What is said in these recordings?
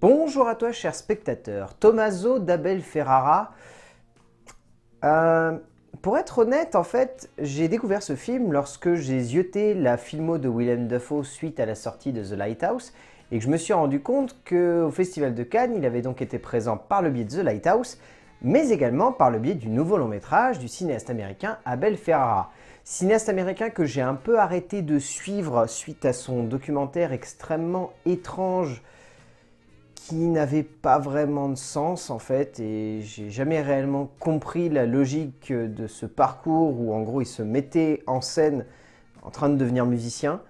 Bonjour à toi, cher spectateur. Tommaso d'Abel Ferrara. Pour être honnête, en fait, j'ai découvert ce film lorsque j'ai zioté la filmo de Willem Dafoe suite à la sortie de The Lighthouse et que je me suis rendu compte qu'au Festival de Cannes, il avait donc été présent par le biais de The Lighthouse, mais également par le biais du nouveau long métrage du cinéaste américain Abel Ferrara. Cinéaste américain que j'ai un peu arrêté de suivre suite à son documentaire extrêmement étrange qui n'avait pas vraiment de sens en fait, et j'ai jamais réellement compris la logique de ce parcours où en gros il se mettait en scène en train de devenir musicien.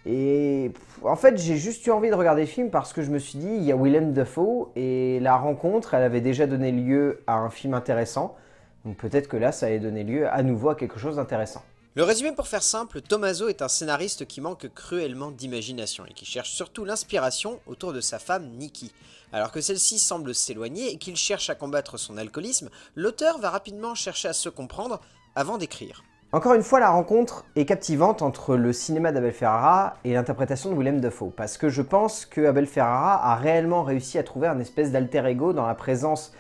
Et en fait j'ai juste eu envie de regarder le film parce que je me suis dit il y a Willem Dafoe et la rencontre elle avait déjà donné lieu à un film intéressant, donc peut-être que là ça allait donner lieu à nouveau à quelque chose d'intéressant. Le résumé pour faire simple, Tommaso est un scénariste qui manque cruellement d'imagination et qui cherche surtout l'inspiration autour de sa femme Nikki. Alors que celle-ci semble s'éloigner et qu'il cherche à combattre son alcoolisme, l'auteur va rapidement chercher à se comprendre avant d'écrire. Encore une fois, la rencontre est captivante entre le cinéma d'Abel Ferrara et l'interprétation de Willem Dafoe, parce que je pense que Abel Ferrara a réellement réussi à trouver un espèce d'alter ego dans la présence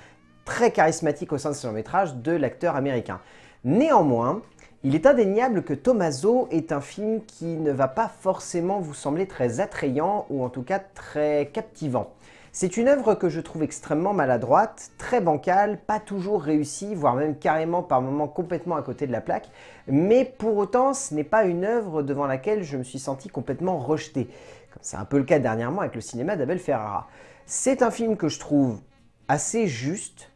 très charismatique au sein de ce long métrage de l'acteur américain. Néanmoins, il est indéniable que Tommaso est un film qui ne va pas forcément vous sembler très attrayant ou en tout cas très captivant. C'est une œuvre que je trouve extrêmement maladroite, très bancale, pas toujours réussie, voire même carrément par moments complètement à côté de la plaque, mais pour autant ce n'est pas une œuvre devant laquelle je me suis senti complètement rejeté, comme c'est un peu le cas dernièrement avec le cinéma d'Abel Ferrara. C'est un film que je trouve assez juste,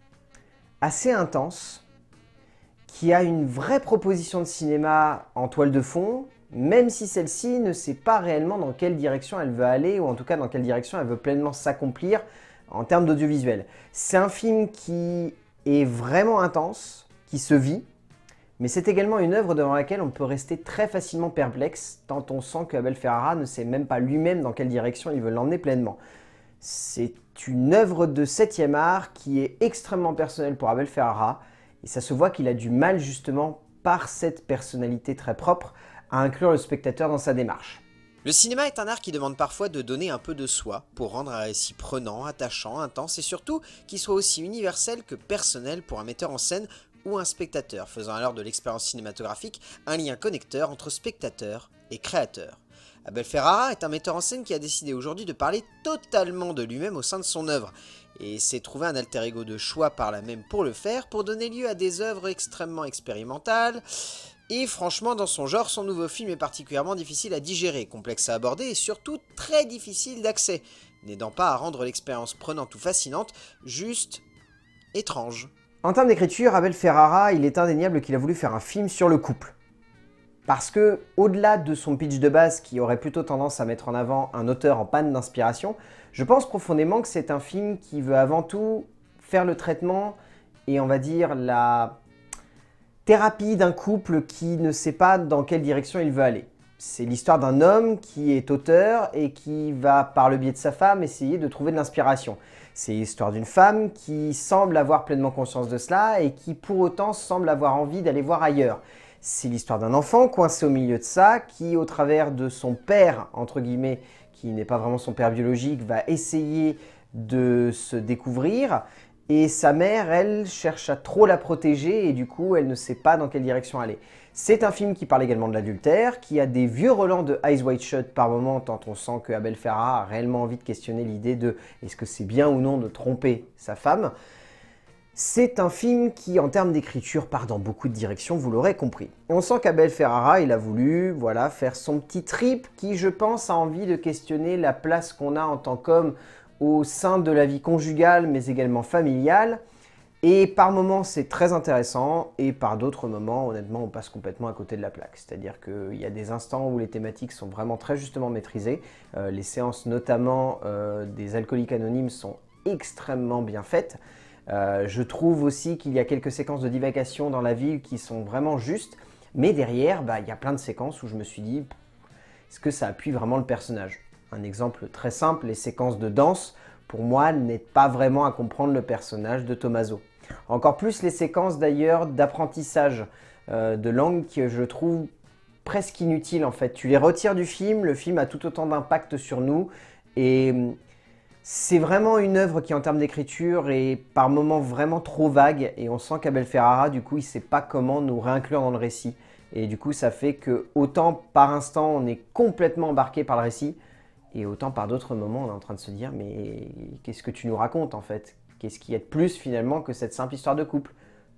assez intense, qui a une vraie proposition de cinéma en toile de fond, même si celle-ci ne sait pas réellement dans quelle direction elle veut aller, ou en tout cas dans quelle direction elle veut pleinement s'accomplir en termes d'audiovisuel. C'est un film qui est vraiment intense, qui se vit, mais c'est également une œuvre devant laquelle on peut rester très facilement perplexe, tant on sent que Abel Ferrara ne sait même pas lui-même dans quelle direction il veut l'emmener pleinement. C'est une œuvre de 7e art qui est extrêmement personnelle pour Abel Ferrara, et ça se voit qu'il a du mal justement, par cette personnalité très propre, à inclure le spectateur dans sa démarche. Le cinéma est un art qui demande parfois de donner un peu de soi pour rendre un récit prenant, attachant, intense et surtout qui soit aussi universel que personnel pour un metteur en scène ou un spectateur, faisant alors de l'expérience cinématographique un lien connecteur entre spectateur et créateur. Abel Ferrara est un metteur en scène qui a décidé aujourd'hui de parler totalement de lui-même au sein de son œuvre, et s'est trouvé un alter ego de choix par là même pour le faire, pour donner lieu à des œuvres extrêmement expérimentales, et franchement dans son genre, son nouveau film est particulièrement difficile à digérer, complexe à aborder et surtout très difficile d'accès, n'aidant pas à rendre l'expérience prenante ou fascinante, juste étrange. En termes d'écriture, Abel Ferrara, il est indéniable qu'il a voulu faire un film sur le couple. Parce que, au-delà de son pitch de base qui aurait plutôt tendance à mettre en avant un auteur en panne d'inspiration, je pense profondément que c'est un film qui veut avant tout faire le traitement et on va dire la thérapie d'un couple qui ne sait pas dans quelle direction il veut aller. C'est l'histoire d'un homme qui est auteur et qui va, par le biais de sa femme, essayer de trouver de l'inspiration. C'est l'histoire d'une femme qui semble avoir pleinement conscience de cela et qui pour autant semble avoir envie d'aller voir ailleurs. C'est l'histoire d'un enfant coincé au milieu de ça, qui au travers de son père, entre guillemets, qui n'est pas vraiment son père biologique, va essayer de se découvrir. Et sa mère, elle, cherche à trop la protéger et du coup, elle ne sait pas dans quelle direction aller. C'est un film qui parle également de l'adultère, qui a des vieux relents de Eyes Wide Shut par moment, tant on sent que Abel Ferrara a réellement envie de questionner l'idée de est-ce que c'est bien ou non de tromper sa femme. C'est un film qui, en termes d'écriture, part dans beaucoup de directions, vous l'aurez compris. On sent qu'Abel Ferrara, il a voulu faire son petit trip qui, je pense, a envie de questionner la place qu'on a en tant qu'homme au sein de la vie conjugale, mais également familiale. Et par moments, c'est très intéressant, et par d'autres moments, honnêtement, on passe complètement à côté de la plaque. C'est-à-dire qu'il y a des instants où les thématiques sont vraiment très justement maîtrisées. Les séances, notamment des alcooliques anonymes, sont extrêmement bien faites. Je trouve aussi qu'il y a quelques séquences de divagation dans la ville qui sont vraiment justes, mais derrière, il y a plein de séquences où je me suis dit, est-ce que ça appuie vraiment le personnage? Un exemple très simple, les séquences de danse, pour moi, n'aident pas vraiment à comprendre le personnage de Tommaso. Encore plus les séquences d'ailleurs d'apprentissage de langue que je trouve presque inutiles en fait. Tu les retires du film, le film a tout autant d'impact sur nous, et C'est vraiment une œuvre qui, en termes d'écriture, est par moments vraiment trop vague et on sent qu'Abel Ferrara, du coup, il sait pas comment nous réinclure dans le récit. Et du coup, ça fait que autant par instant, on est complètement embarqué par le récit et autant par d'autres moments, on est en train de se dire mais qu'est-ce que tu nous racontes en fait? Qu'est-ce qu'il y a de plus finalement que cette simple histoire de couple?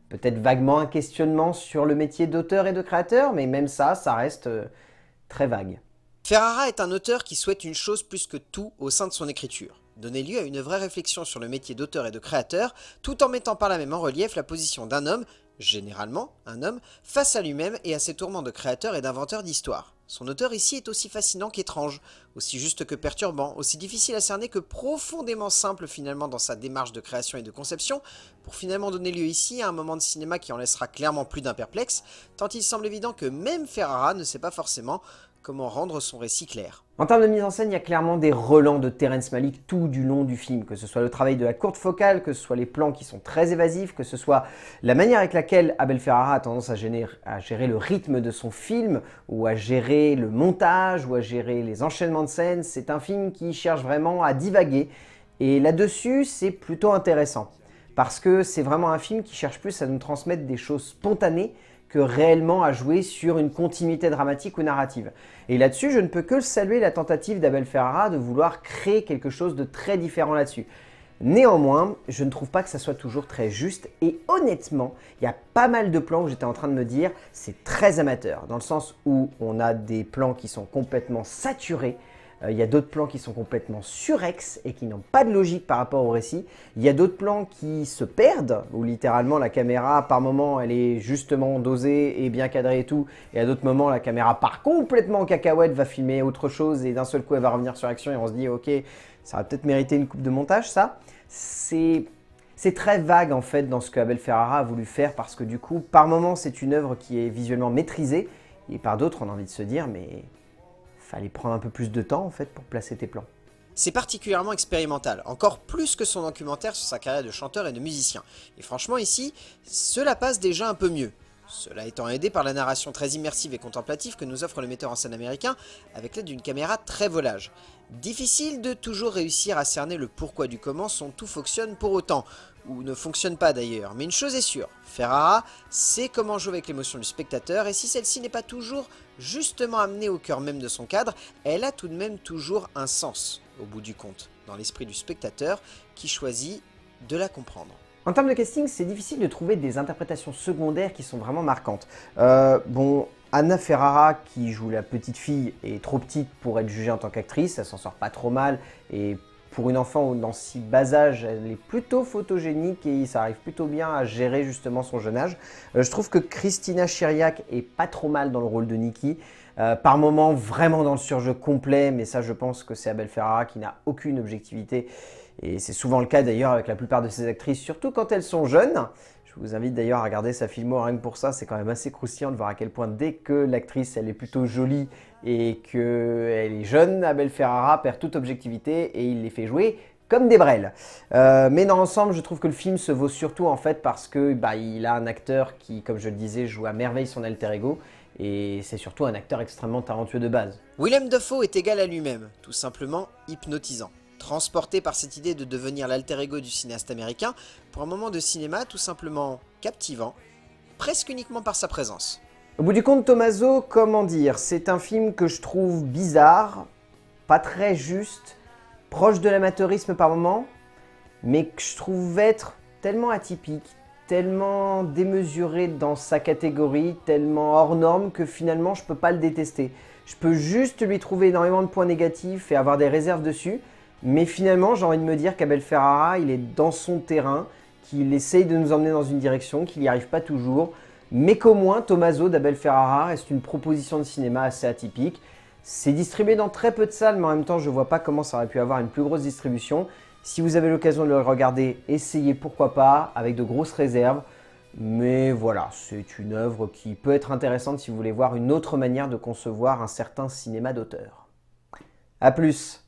Peut-être vaguement un questionnement sur le métier d'auteur et de créateur, mais même ça reste très vague. Ferrara est un auteur qui souhaite une chose plus que tout au sein de son écriture, donner lieu à une vraie réflexion sur le métier d'auteur et de créateur, tout en mettant par là même en relief la position d'un homme, généralement un homme, face à lui-même et à ses tourments de créateur et d'inventeur d'histoire. Son auteur ici est aussi fascinant qu'étrange, aussi juste que perturbant, aussi difficile à cerner que profondément simple finalement dans sa démarche de création et de conception, pour finalement donner lieu ici à un moment de cinéma qui en laissera clairement plus d'un perplexe, tant il semble évident que même Ferrara ne sait pas forcément comment rendre son récit clair. En termes de mise en scène, il y a clairement des relents de Terrence Malick tout du long du film, que ce soit le travail de la courte focale, que ce soit les plans qui sont très évasifs, que ce soit la manière avec laquelle Abel Ferrara a tendance à gérer le rythme de son film, ou à gérer le montage, ou à gérer les enchaînements de scènes. C'est un film qui cherche vraiment à divaguer, et là-dessus, c'est plutôt intéressant, parce que c'est vraiment un film qui cherche plus à nous transmettre des choses spontanées, que réellement à jouer sur une continuité dramatique ou narrative. Et là-dessus, je ne peux que saluer la tentative d'Abel Ferrara de vouloir créer quelque chose de très différent là-dessus. Néanmoins, je ne trouve pas que ça soit toujours très juste et honnêtement, il y a pas mal de plans où j'étais en train de me dire c'est très amateur, dans le sens où on a des plans qui sont complètement saturés, il y a d'autres plans qui sont complètement surex et qui n'ont pas de logique par rapport au récit. Il y a d'autres plans qui se perdent, où littéralement la caméra, par moment, elle est justement dosée et bien cadrée et tout. Et à d'autres moments, la caméra part complètement en cacahuète, va filmer autre chose et d'un seul coup, elle va revenir sur l'action et on se dit, ok, ça va peut-être mériter une coupe de montage, ça. C'est très vague en fait dans ce que Abel Ferrara a voulu faire parce que du coup, par moments, c'est une œuvre qui est visuellement maîtrisée et par d'autres, on a envie de se dire, mais fallait prendre un peu plus de temps en fait pour placer tes plans. C'est particulièrement expérimental, encore plus que son documentaire sur sa carrière de chanteur et de musicien. Et franchement ici, cela passe déjà un peu mieux. Cela étant aidé par la narration très immersive et contemplative que nous offre le metteur en scène américain avec l'aide d'une caméra très volage. Difficile de toujours réussir à cerner le pourquoi du comment son tout fonctionne pour autant, ou ne fonctionne pas d'ailleurs, mais une chose est sûre, Ferrara sait comment jouer avec l'émotion du spectateur et si celle-ci n'est pas toujours justement amenée au cœur même de son cadre, elle a tout de même toujours un sens, au bout du compte, dans l'esprit du spectateur qui choisit de la comprendre. En termes de casting, c'est difficile de trouver des interprétations secondaires qui sont vraiment marquantes. Bon, Anna Ferrara, qui joue la petite fille, est trop petite pour être jugée en tant qu'actrice, elle s'en sort pas trop mal, et pour une enfant dans si bas âge, elle est plutôt photogénique et ça arrive plutôt bien à gérer justement son jeune âge. Je trouve que Christina Chiriac est pas trop mal dans le rôle de Nikki. Par moments vraiment dans le surjeu complet, mais ça je pense que c'est Abel Ferrara qui n'a aucune objectivité. Et c'est souvent le cas d'ailleurs avec la plupart de ces actrices, surtout quand elles sont jeunes. Je vous invite d'ailleurs à regarder sa filmo, rien que pour ça, c'est quand même assez croustillant de voir à quel point dès que l'actrice elle est plutôt jolie et qu'elle est jeune, Abel Ferrara perd toute objectivité et il les fait jouer comme des brels. Mais dans l'ensemble, je trouve que le film se vaut surtout en fait parce que il a un acteur qui, comme je le disais, joue à merveille son alter ego. Et c'est surtout un acteur extrêmement talentueux de base. Willem Dafoe est égal à lui-même, tout simplement hypnotisant. Transporté par cette idée de devenir l'alter ego du cinéaste américain, pour un moment de cinéma tout simplement captivant, presque uniquement par sa présence. Au bout du compte, Tommaso, comment dire, c'est un film que je trouve bizarre, pas très juste, proche de l'amateurisme par moments, mais que je trouve être tellement atypique, tellement démesuré dans sa catégorie, tellement hors norme que finalement je peux pas le détester. Je peux juste lui trouver énormément de points négatifs et avoir des réserves dessus, mais finalement j'ai envie de me dire qu'Abel Ferrara il est dans son terrain, qu'il essaye de nous emmener dans une direction, qu'il n'y arrive pas toujours, mais qu'au moins Tommaso d'Abel Ferrara reste une proposition de cinéma assez atypique. C'est distribué dans très peu de salles, mais en même temps je vois pas comment ça aurait pu avoir une plus grosse distribution. Si vous avez l'occasion de le regarder, essayez pourquoi pas, avec de grosses réserves. Mais voilà, c'est une œuvre qui peut être intéressante si vous voulez voir une autre manière de concevoir un certain cinéma d'auteur. A plus!